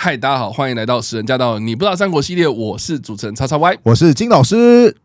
嗨，大家好，欢迎来到食人驾到你不知道三国系列，我是主持人叉叉 Y， 我是金老师。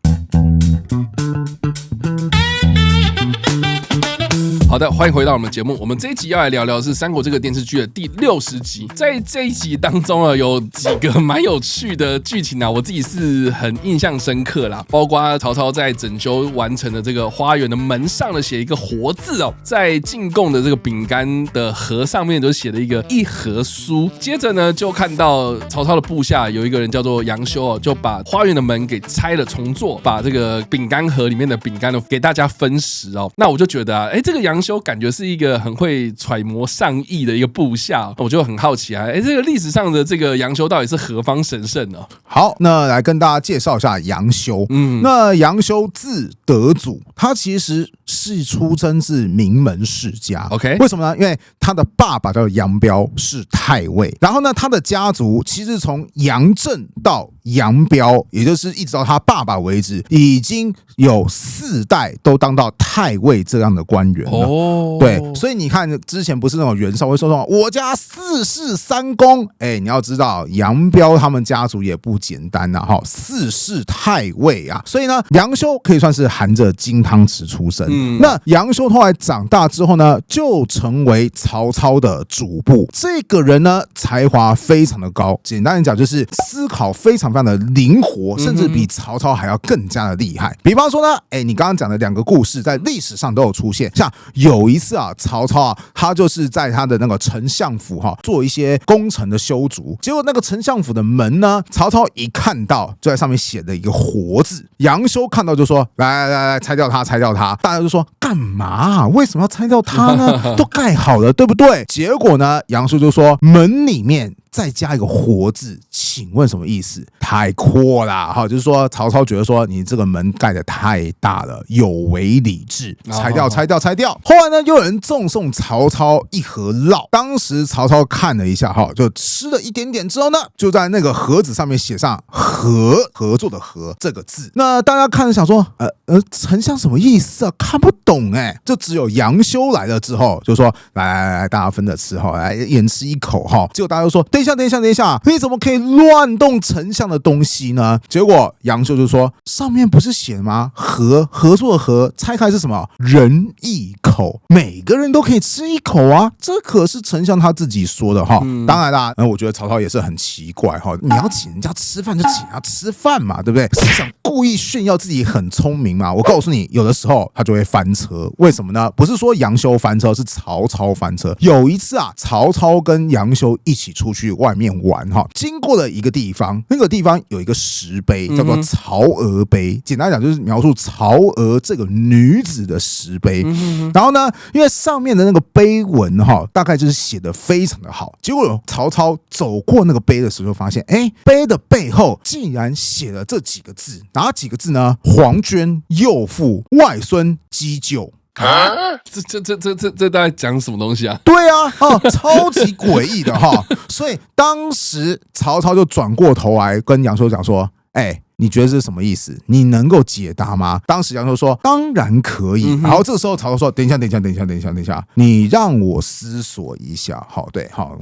好的，欢迎回到我们的节目。我们这一集要来聊聊的是《三国》这个电视剧的第60集。在这一集当中啊，有几个蛮有趣的剧情啊，我自己是很印象深刻啦。包括曹操在整修完成的这个花园的门上呢，写一个活字哦，在进贡的这个饼干的盒上面就写了一盒酥。接着呢，就看到曹操的部下有一个人叫做杨修哦，就把花园的门给拆了重做，把这个饼干盒里面的饼干呢给大家分食哦。那我就觉得啊，这个杨修感觉是一个很会揣摩上意的一个部下，我就很好奇啊，这个历史上的这个杨修到底是何方神圣呢？好，那来跟大家介绍一下杨修。那杨修字德祖，他其实是出身自名门世家。OK， 为什么呢？因为他的爸爸叫杨彪，是太尉。然后呢，他的家族其实从杨震到杨彪，也就是一直到他爸爸为止，已经有4代都当到太尉这样的官员了。对，所以你看之前不是那种袁绍会说什么我家4世3公，你要知道杨彪他们家族也不简单啊，4世太尉啊，所以呢，杨修可以算是含着金汤匙出生。那杨修后来长大之后呢，就成为曹操的主簿。这个人呢，才华非常的高，简单的讲就是思考非常的灵活，甚至比曹操还要更加的厉害。比方说呢，你刚刚讲的2个故事在历史上都有出现，像有一次啊，曹操啊，他就是在他的那个丞相府做一些工程的修筑，结果那个丞相府的门呢，曹操一看到就在上面写了一个活字，杨修看到就说来拆掉它，拆掉它。大家就说干嘛？为什么要拆掉它呢？都盖好了，对不对？结果呢，杨修就说门里面再加一个活字，请问什么意思？太阔啦，就是说曹操觉得说你这个门盖得太大了，有违礼制，拆掉，拆掉，拆掉。后来呢，又有人赠送曹操一盒烙，当时曹操看了一下，就吃了一点点之后呢，就在那个盒子上面写上合作的合这个字。那大家看着想说，丞相什么意思啊？看不懂就只有杨修来了之后，就说来，大家分着吃来一人吃一口结果大家就说等一下，你怎么可以乱动丞相的东西呢？结果杨修就说上面不是写吗？合作的合，拆开是什么？人一口，每个人都可以吃一口啊，这可是丞相他自己说的当然啦，我觉得曹操也是很奇怪你要请人家吃饭就请他吃饭嘛，对不对？是想故意炫耀自己很聪明嘛？我告诉你，有的时候他就会翻车。为什么呢？不是说杨修翻车，是曹操翻车。有一次啊，曹操跟杨修一起出去外面玩经过了一个地方，那个地方有一个石碑，叫做曹娥碑。简单讲就是描述曹娥这个女子的石碑。然后呢，因为上面的那个碑文大概就是写的非常的好。结果曹操走过那个碑的时候，就发现碑的背后竟然写了这几个字，哪几个字呢？黄捐、幼妇、外孙、鸡臼。这大概讲什么东西啊？对啊，超级诡异的所以当时曹操就转过头来跟杨修讲说：“你觉得这是什么意思？你能够解答吗？”当时杨修说：“当然可以。”然后这个时候曹操说：“等一下，你让我思索一下。”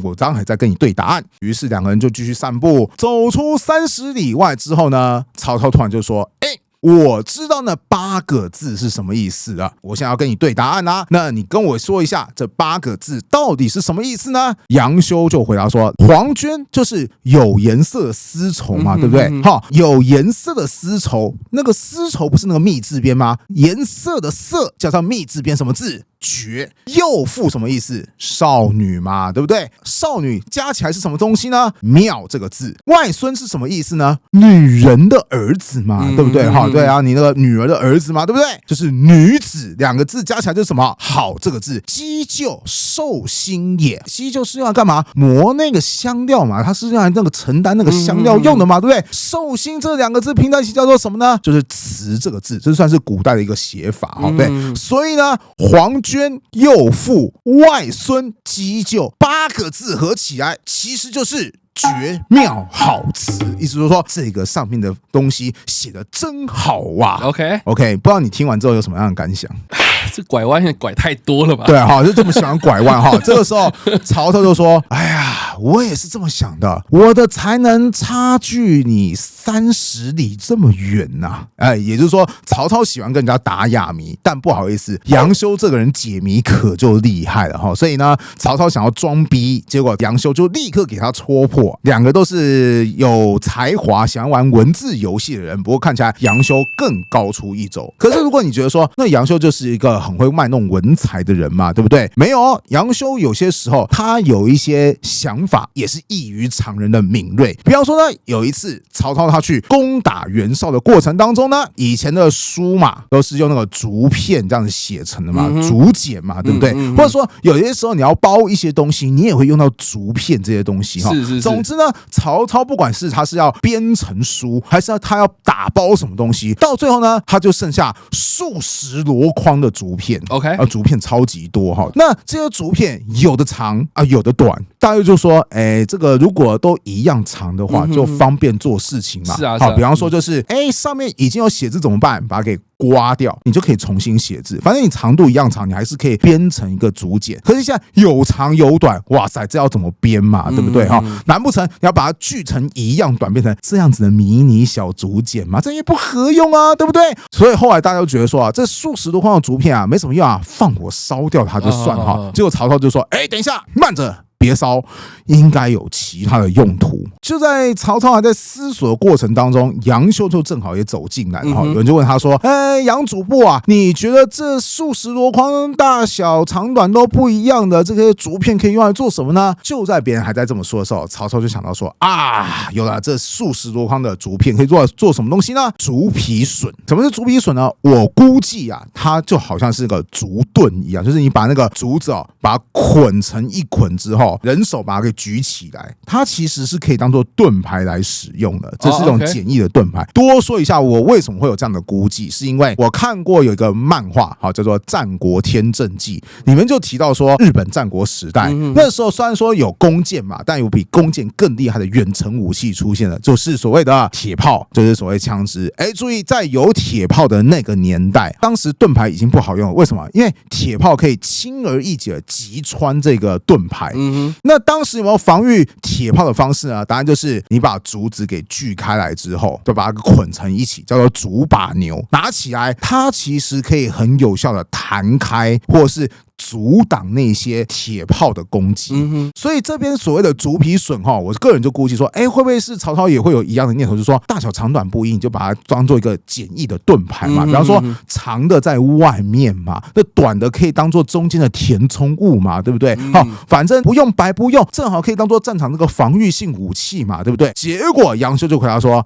我刚才在跟你对答案。于是2个人就继续散步，走出30里外之后呢，曹操突然就说：“我知道那8个字是什么意思了，我现在要跟你对答案啦。那你跟我说一下这8个字到底是什么意思呢？”杨修就回答说：“黄绢就是有颜色的丝绸嘛，对不对？有颜色的丝绸，那个丝绸不是那个密字边吗？颜色的色加上密字边什么字？绝。幼妇什么意思？少女嘛，对不对？少女加起来是什么东西呢？妙这个字。外孙是什么意思呢？女人的儿子嘛，对不对？对啊，你那个女儿的儿子嘛，对不对？就是女子2个字加起来就是什么？好这个字。鸡臼，寿星也。鸡臼是用来干嘛？磨那个香料嘛，它是用来那个承担那个香料用的嘛，对不对？寿星这2个字拼在一起叫做什么呢？就是慈这个字，这算是古代的一个写法，对。所以呢，黄绢、幼妇、外孙、鸡臼8个字合起来，其实就是绝妙好词，意思就是说这个上面的东西写的真好啊。OK， 不知道你听完之后有什么样的感想？这拐弯也拐太多了吧？对就这么喜欢拐弯这个时候曹操就说：“哎呀，我也是这么想的，我的才能差距你30里这么远呐。也就是说，曹操喜欢跟人家打哑谜，但不好意思，杨修这个人解谜可就厉害了哈。所以呢，曹操想要装逼，结果杨修就立刻给他戳破。两个都是有才华、喜欢玩文字游戏的人，不过看起来杨修更高出一筹。可是如果你觉得说，那杨修就是一个很会卖弄文采的人嘛，对不对？没有哦，杨修有些时候他有一些想法也是异于常人的敏锐。比方说呢，有一次曹操他去攻打袁绍的过程当中呢，以前的书嘛都是用那个竹片这样子写成的嘛，竹简嘛，对不对？或者说有些时候你要包一些东西，你也会用到竹片这些东西哈。是。总之呢，曹操不管是他是要编成书，还是他要打包什么东西，到最后呢，他就剩下数十箩筐的竹片。OK， 竹片超级多哈。那这些竹片有的长啊，有的短。大家就说，这个如果都一样长的话，就方便做事情嘛。是啊。好，比方说就是，上面已经有写字怎么办？把它给刮掉，你就可以重新写字。反正你长度一样长，你还是可以编成一个竹简。可是现在有长有短，哇塞，这要怎么编嘛？对不对？难不成你要把它锯成一样短，变成这样子的迷你小竹简吗？这也不合用啊，对不对？所以后来大家都觉得说这数十多筐的竹片啊，没什么用啊，放火烧掉它就算哈。结果曹操就说，等一下，慢着。别烧，应该有其他的用途。就在曹操还在思索的过程当中，杨修就正好也走进来，有人就问他说：“杨主簿啊，你觉得这数十箩筐大小长短都不一样的这些竹片可以用来做什么呢？”就在别人还在这么说的时候，曹操就想到说：“有了，这数十箩筐的竹片可以做什么东西呢？竹皮笋。什么是竹皮笋呢？我估计啊，它就好像是个竹盾一样，就是你把那个竹子把它捆成一捆之后。人手把它给举起来，它其实是可以当做盾牌来使用的，这是一种简易的盾牌。多说一下，我为什么会有这样的估计，是因为我看过有一个漫画，叫做《战国天正纪》，里面就提到说，日本战国时代那时候虽然说有弓箭嘛，但有比弓箭更厉害的远程武器出现了，就是所谓的铁炮，就是所谓枪支。注意，在有铁炮的那个年代，当时盾牌已经不好用了，为什么？因为铁炮可以轻而易举的击穿这个盾牌。那当时有没有防御铁炮的方式呢？答案就是你把竹子给锯开来之后，就把它捆成一起，叫做竹把牛。拿起来，它其实可以很有效的弹开，或者是阻挡那些铁炮的攻击。所以这边所谓的竹皮笋我个人就估计说，会不会是曹操也会有一样的念头，就是说大小长短不一，你就把它当做一个简易的盾牌嘛。比方说长的在外面嘛，那短的可以当做中间的填充物嘛，对不对？反正不用白不用，正好可以当做战场这个防御性武器嘛，对不对？结果杨修就回答说，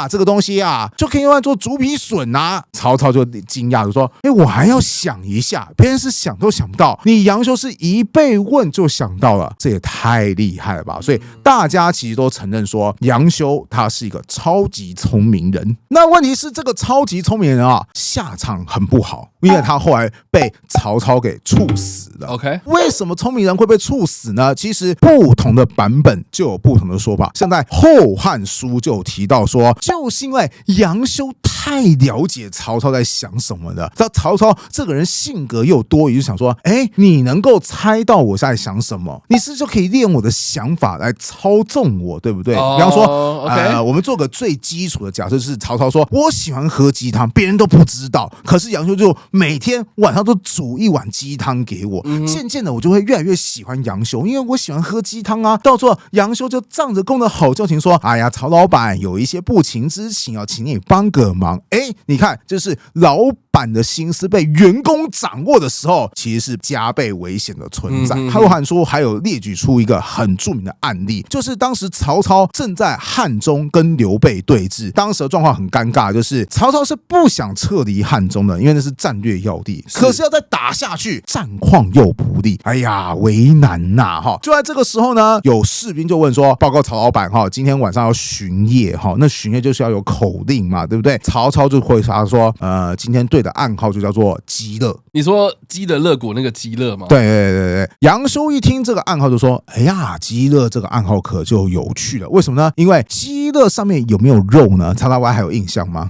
这个东西啊，就可以用来做竹皮笋啊。曹操就惊讶就说，我还要想一下，别人是想都想不到，你杨修是一被问就想到了，这也太厉害了吧。所以大家其实都承认说，杨修他是一个超级聪明人。那问题是，这个超级聪明人下场很不好，因为他后来被曹操给处死了。为什么聪明人会被处死呢？其实不同的版本就有不同的说法。像在《后汉书》就有提到说，就是因为杨修太了解曹操在想什么了。曹操这个人性格又多疑，就想说，你能够猜到我在想什么，你是不是就可以利用我的想法来操纵我，对不对？比方说，我们做个最基础的假设，是曹操说我喜欢喝鸡汤，别人都不知道，可是杨修就每天晚上都煮一碗鸡汤给我。渐渐的，我就会越来越喜欢杨修，因为我喜欢喝鸡汤啊。到最后，杨修就仗着公的好交情说：“哎呀，曹老板有一些不情之请，要请你帮个忙。”你看，就是老板的心思被员工掌握的时候，其实是加倍危险的存在。后汉书还有列举出一个很著名的案例，就是当时曹操正在汉中跟刘备对峙，当时的状况很尴尬，就是曹操是不想撤离汉中的，因为那是战略要地，可是要再打下去，战况又不利，哎呀，为难呐！就在这个时候呢，有士兵就问说：“报告曹老板，今天晚上要巡夜，那巡夜就是要有口令嘛，对不对？”曹操就回答说：“今天对的暗号就叫做鸡乐。”你说鸡的乐果那个鸡乐吗？对。杨修一听这个暗号就说：“哎呀，鸡乐这个暗号可就有趣了。为什么呢？因为鸡鸡肋上面有没有肉呢？叉叉 Y 还有印象吗？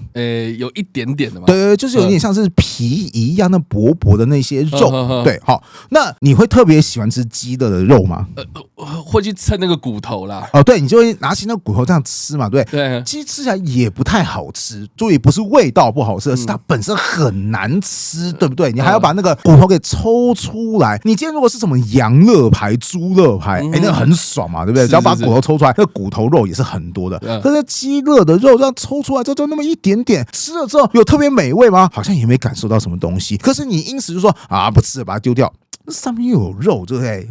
有一点点的嘛。对，就是有点像是皮一样那薄薄的那些肉。对，好，那你会特别喜欢吃鸡肋的肉吗？会去蹭那个骨头啦。哦，对，你就会拿起那个骨头这样吃嘛，对。对，其实吃起来也不太好吃，所以不是味道不好吃，而是它本身很难吃，对不对？你还要把那个骨头给抽出来。你今天如果是什么羊肋排、猪肋排，那个很爽嘛，对不对？只要把骨头抽出来，那骨头肉也是很多的。可是鸡肋的肉这样抽出来之后就那么一点点，吃了之后有特别美味吗？好像也没感受到什么东西。可是你因此就说啊，不吃了，把它丢掉。上面又有肉，对不对？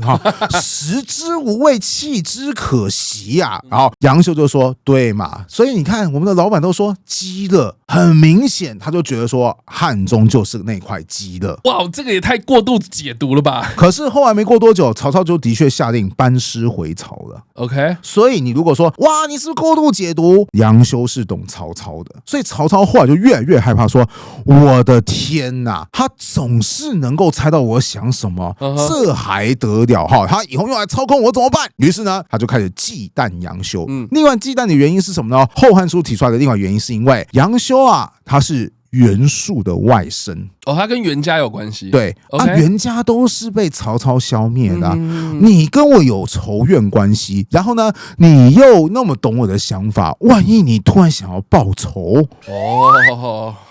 食之无味，弃之可惜呀。然后杨修就说：“对嘛，所以你看，我们的老板都说鸡肋，很明显，他就觉得说汉中就是那块鸡肋。哇，这个也太过度解读了吧？可是后来没过多久，曹操就的确下令班师回朝了。OK， 所以你如果说哇，你是不是过度解读？杨修是懂曹操的，所以曹操后来就越来越害怕说，我的天哪，他总是能够猜到我想什么。这还得了哈？他以后用来操控我怎么办？于是呢，他就开始忌惮杨修。另外忌惮的原因是什么呢？《后汉书》提出来的另外原因是因为杨修啊，他是袁术的外甥。他跟袁家有关系。对，okay，袁家都是被曹操消灭的你跟我有仇怨关系，然后呢，你又那么懂我的想法，万一你突然想要报仇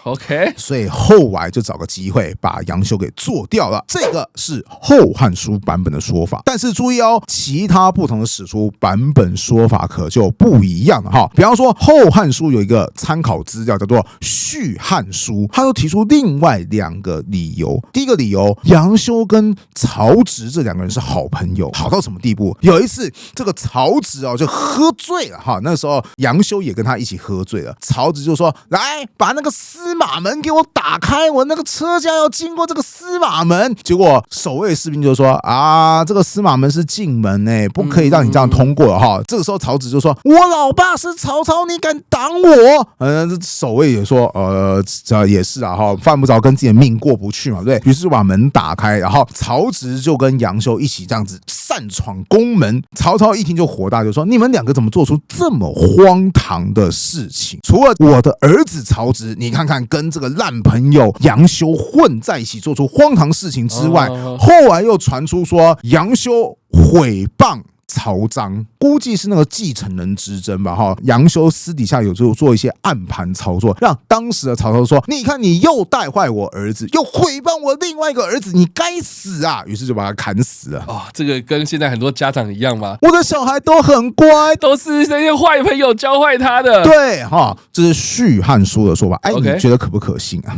，OK， 所以后来就找个机会把杨修给做掉了。这个是《后汉书》版本的说法，但是注意哦，其他不同的史书版本说法可就不一样了哈。比方说，《后汉书》有一个参考资料叫做《续汉书》，他又提出另外2个理由。第一个理由，杨修跟曹植这2个人是好朋友，好到什么地步？有一次，这个曹植就喝醉了哈，那时候杨修也跟他一起喝醉了。曹植就说：“来，把那个司马门给我打开，我那个车驾要经过这个司马门。”结果守卫士兵就说：“啊，这个司马门是禁门不可以让你这样通过哈。”这个时候曹植就说：“我老爸是曹操，你敢挡我？”守卫也说：“这也是啊哈，犯不着跟自己的命过不去嘛，对。”于是就把门打开，然后曹植就跟杨修一起这样子擅闯宫门。曹操一听就火大，就说：“你们2个怎么做出这么荒唐的事情？除了我的儿子曹植，你看看跟这个烂朋友杨修混在一起，做出荒唐事情之外，后来又传出说杨修毁谤曹彰，估计是那个继承人之争吧哈。杨修私底下有做一些暗盘操作，让当时的曹操说：“你看，你又带坏我儿子，又毁谤我另外一个儿子，你该死啊！”于是就把他砍死了。这个跟现在很多家长一样嘛，我的小孩都很乖，都是那些坏朋友教坏他的。对哈，这是《续汉书》的说法。你觉得可不可信啊？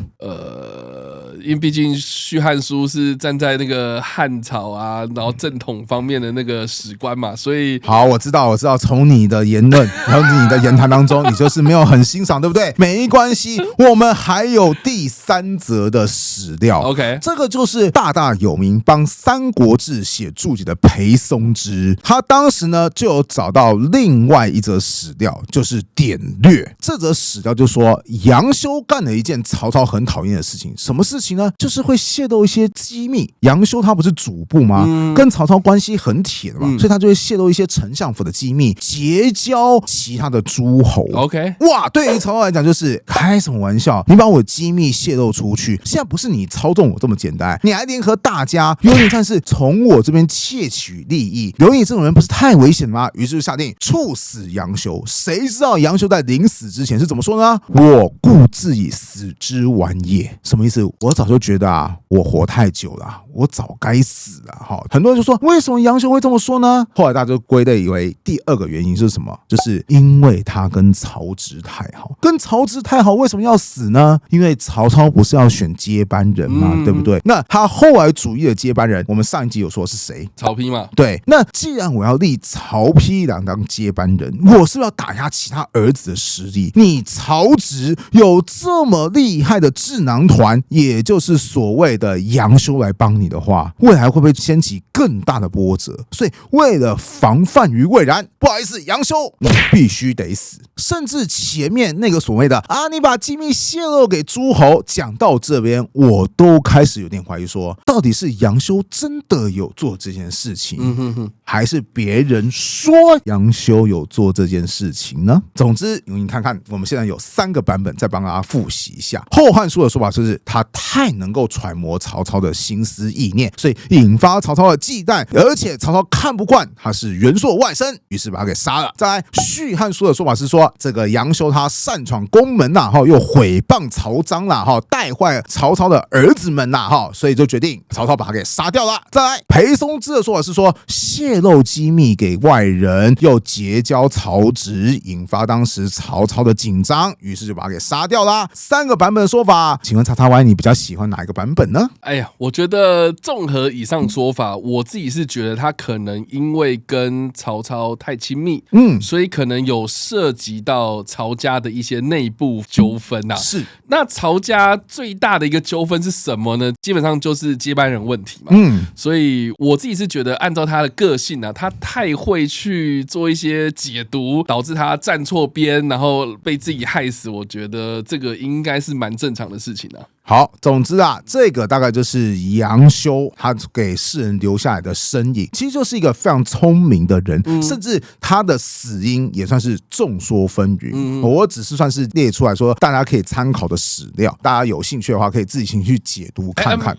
因为毕竟《续汉书》是站在那个汉朝啊，然后正统方面的那个史官嘛，所以好，我知道，从你的言论，然后你的言谈当中，你就是没有很欣赏，对不对？没关系，我们还有第3则的史料。OK， 这个就是大大有名，帮《三国志》写注解的裴松之，他当时呢就有找到另外一则史料，就是典略。这则史料就说杨修干了一件曹操很讨厌的事情，什么事情呢？就是会泄露一些机密。杨修他不是主簿吗？跟曹操关系很铁的嘛，所以他就会泄露一些丞相府的机密，结交其他的诸侯。OK， 哇，对于曹操来讲就是开什么玩笑？你把我机密泄露出去，现在不是你操纵我这么简单，你还联合大家，有点像是从我这边窃取利益。刘毅这种人不是太危险吗？于是就下令处死杨修。谁知道杨修在临死之前是怎么说呢？我故自以死之晚也。什么意思？我早就觉得我活太久了，我早该死了。很多人就说，为什么杨修会这么说呢？后来大家就归类为第2个原因是什么？就是因为他跟曹植太好。跟曹植太好，为什么要死呢？因为曹操不是要选接班人嘛，对不对？那他后来主义的接班人，我们上一集有说是谁？曹丕嘛。对，那既然我要立曹丕当接班人，我是不是要打压其他儿子的实力？你曹植有这么厉害的智囊团，也就是所谓的杨修来帮你的话，未来会不会掀起更大的波折？所以为了防范于未然，不好意思，杨修，你必须得死。甚至前面那个所谓的啊，你把机密泄露给诸侯，讲到这边，我都开始有点怀疑说，到底是杨修真的有做这件事情，还是别人说杨修有做这件事情呢？总之，你看看，我们现在有3个版本，再帮大家复习一下。《后汉书》的说法就是，他太能够揣摩曹操的心思意念，所以引发曹操的忌惮，而且曹操看不惯他是袁术外甥，于是把他给杀了。再来，《续汉书》的说法是说，这个杨修他擅闯宫门呐，又毁谤曹彰啦，带坏曹操的儿子们呐，所以就决定曹操把他给杀掉了。再来，裴松之的说法是说，泄露机密给外人，又结交曹植，引发当时曹操的紧张，于是就把他给杀掉啦。3个版本的说法，请问XXY你比较喜欢哪一个版本呢？哎呀，我觉得综合以上说法，我自己是觉得他可能因为跟曹操太亲密，所以可能有涉及到曹家的一些内部纠纷啊。是，那曹家最大的一个纠纷是什么呢？基本上就是接班人问题嘛。所以我自己是觉得，按照他的个性啊，他太会去做一些解读，导致他站错边，然后被自己害死。我觉得这个应该是蛮正常的事情啊。好，总之啊，这个大概就是杨修他给世人留下来的身影，其实就是一个非常聪明的人，甚至他的死因也算是众说纷纭。我只是算是列出来说大家可以参考的史料，大家有兴趣的话可以自己去解读看看。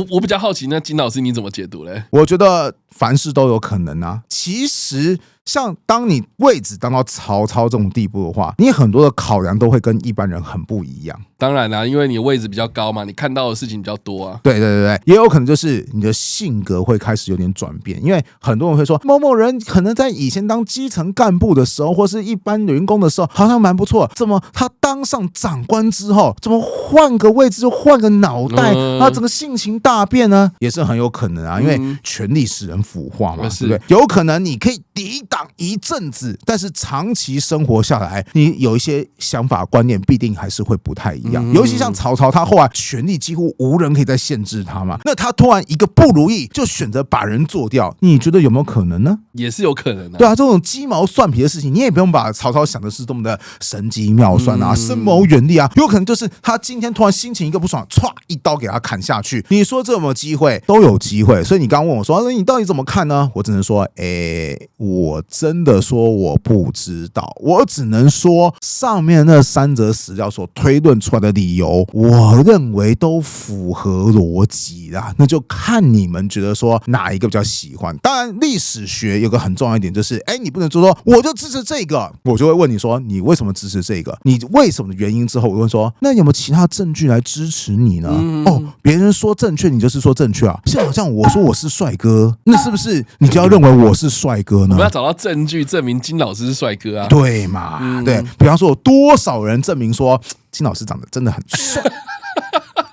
我比较好奇，那金老师你怎么解读嘞？我觉得凡事都有可能啊。其实像当你位置当到曹操这种地步的话，你很多的考量都会跟一般人很不一样。当然啦，因为你的位置比较高嘛，你看到的事情比较多啊。对，也有可能就是你的性格会开始有点转变，因为很多人会说某某人可能在以前当基层干部的时候，或是一般员工的时候，好像蛮不错，怎么他当上长官之后，怎么换个位置就换个脑袋，他整个性情大变呢？也是很有可能啊，因为权力使人腐化嘛，对不对？有可能你可以抵挡一阵子，但是长期生活下来，你有一些想法观念必定还是会不太一样。尤其像曹操，他后来权力几乎无人可以再限制他嘛，那他突然一个不如意就选择把人做掉，你觉得有没有可能呢？也是有可能的。对啊，这种鸡毛蒜皮的事情，你也不用把曹操想的是多么的神机妙算啊，深谋远虑啊，有可能就是他今天突然心情一个不爽，歘一刀给他砍下去。你说这有没有机会？都有机会。所以你刚刚问我说，你到底怎么看呢？我只能说，我真的说我不知道，我只能说上面那3则史料所推论出来的理由，我认为都符合逻辑啦。那就看你们觉得说哪一个比较喜欢。当然，历史学有个很重要一点就是，你不能说我就支持这个，我就会问你说你为什么支持这个？你为什么的原因之后，我会说那有没有其他证据来支持你呢？别人说正确，你就是说正确啊。现在好像我说我是帅哥，那是不是你就要认为我是帅哥呢？我们要找到证据证明金老师是帅哥啊。对嘛？对，比方说有多少人证明说金老师长得真的很帅。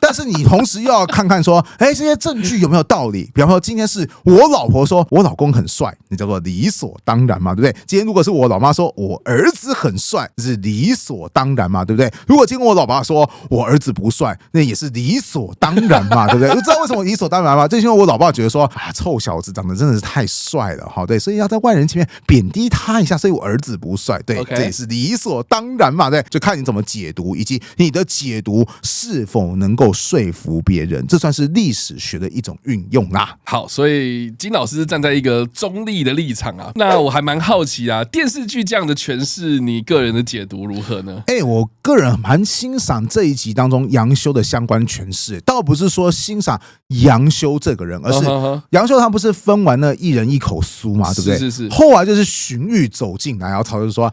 但是你同时又要看看说，这些证据有没有道理？比方说，今天是我老婆说我老公很帅，那叫做理所当然嘛，对不对？今天如果是我老妈说我儿子很帅，这是理所当然嘛，对不对？如果今天我老爸说我儿子不帅，那也是理所当然嘛，对不对？知道为什么理所当然吗？就是因为我老爸觉得说臭小子长得真的是太帅了，对，所以要在外人前面贬低他一下，所以我儿子不帅，对，这也是理所当然嘛，对，就看你怎么解读，以及你的解读是否能够说服别人，这算是历史学的一种运用啦。好，所以金老师是站在一个中立的立场啊。那我还蛮好奇啊，电视剧这样的诠释，你个人的解读如何呢？我个人蛮欣赏这一集当中杨修的相关诠释，倒不是说欣赏杨修这个人，而是杨修他不是分完了一人一口酥嘛，对不对？是。后来就是荀彧走进来，然后曹操就说：“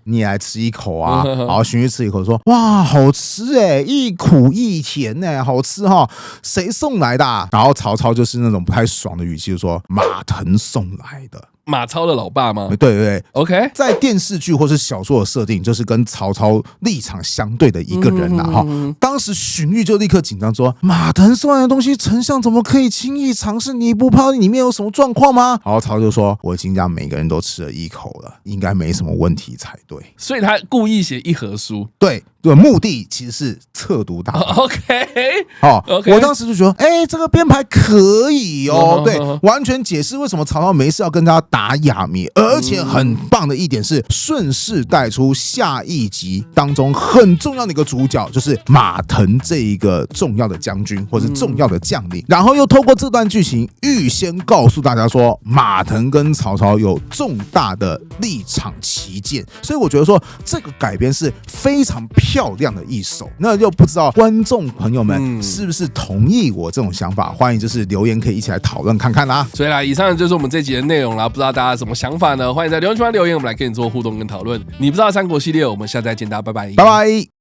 你也来吃一口啊！”然后荀彧吃一口说：“哇，好吃一苦一甜好吃哈！谁送来的啊？”然后曹操就是那种不太爽的语气，就说：“马腾送来的。”马超的老爸吗？对 ，OK， 在电视剧或是小说的设定，就是跟曹操立场相对的一个人哈。当时荀彧就立刻紧张说：“马腾送来的东西，丞相怎么可以轻易尝试？你不怕里面有什么状况吗？”然后曹操就说：“我已经让每个人都吃了一口了，应该没什么问题才对。”所以他故意写一盒书，对，目的其实是测毒大法。OK， 我当时就觉得，这个编排可以对，完全解释为什么曹操没事要跟他打打亚睨，而且很棒的一点是顺势带出下一集当中很重要的一个主角，就是马腾这一个重要的将军或是重要的将领，然后又透过这段剧情预先告诉大家说马腾跟曹操有重大的立场歧见，所以我觉得说这个改编是非常漂亮的一手。那就不知道观众朋友们是不是同意我这种想法？欢迎就是留言可以一起来讨论看看啦。所以啦，以上就是我们这集的内容啦，不知道大家什么想法呢？欢迎在留言区留言，我们来跟你做互动跟讨论。你不知道三国系列，我们下次再见，大家拜拜，拜拜。